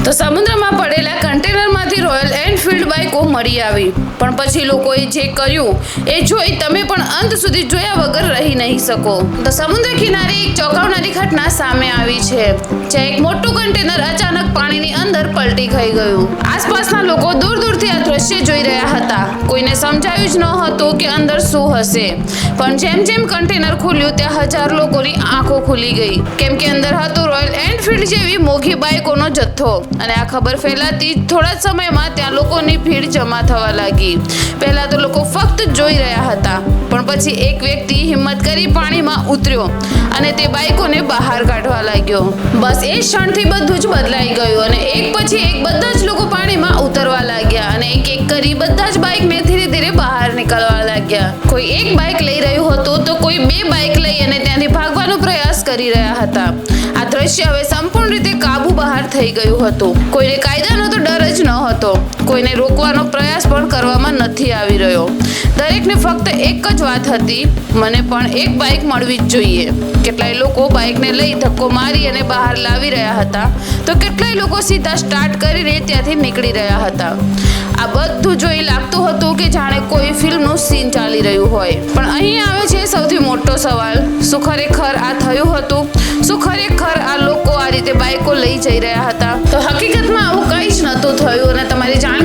તો સમુદ્રમાં પડેલા કન્ટેનરમાંથી રોયલ એનફિલ્ડ બાઇકો મળી આવી, પણ પછી લોકોએ જે કર્યું એ જોઈ તમે પણ અંત સુધી જોયા વગર રહી નહીં શકો. તો સમુદ્ર કિનારે એક ચોંકાવનારી ઘટના સામે આવી છે, જ્યાં એક મોટું કન્ટેનર અચાનક પાણીની અંદર પલટી ખાઈ ગયું. આસપાસના લોકો દૂર દૂરથી આ દ્રશ્ય જોઈ રહ્યા હતા. કોઈને સમજાયું જ ન હતું કે અંદર શું હશે, પણ જેમ જેમ કન્ટેનર ખુલ્યું ત્યાં હજાર લોકોની આંખો ખુલી ગઈ, કેમ કે અંદર હતું રોયલ એનફિલ્ડ જેવી મોંઘી બાઇકોનો જથ્થો. અને આ ખબર ફેલાતી થોડા જ સમયમાં ત્યાં લોકોની ભીડ જમા થવા લાગી. પહેલા તો લોકો ફક્ત જોઈ રહ્યા હતા, પણ પછી એક વ્યક્તિ હિંમત કરી પાણીમાં ઉતર્યો અને તે બાઇકોને બહાર કાઢવા લાગ્યો. બસ એ ક્ષણથી બધું જ બદલાઈ ગયું અને એક પછી એક બધા જ લોકો પાણીમાં ઉતરવા લાગ્યા અને એક એક કરી બધા જ બાઇકને ધીરે ધીરે બહાર નીકળવા લાગ્યા. કોઈ એક બાઇક લઈ રહ્યું હતું તો કોઈ બે બાઇક લઈ અને ત્યાંથી ભાગવાનો પ્રયાસ કરી રહ્યા હતા. આ દ્રશ્ય હવે સંપૂર્ણ રીતે કાબુ બહાર થઈ ગયું હતું. કોઈને કાયદાનો તો ડર જ ન હતો. કોઈને રોકવાનો પ્રયાસ પણ કરવામાં નથી આવી રહ્યો. દરેકને ફક્ત એક જ વાત હતી, મને પણ એક બાઇક મળવી જ જોઈએ. કેટલાય લોકો બાઇકને લઈ ધક્કો મારી અને બહાર લાવી રહ્યા હતા, તો કેટલાય લોકો સીધા સ્ટાર્ટ કરીને ત્યાંથી નીકળી રહ્યા હતા. આ બધું જોઈ લાગતું હતું કે જાણે કોઈ ફિલ્મનું સીન ચાલી રહ્યું હોય. પણ અહીં આવે છે સૌથી મોટો સવાલ, શું ખરેખર આ થયું હતું? શું ખરેખર આ લોકો આ રીતે બાઇકો લઈ જઈ રહ્યા હતા? તો હકીકતમાં આવું કંઈ જ નહોતું થયું અને તમારી જાણ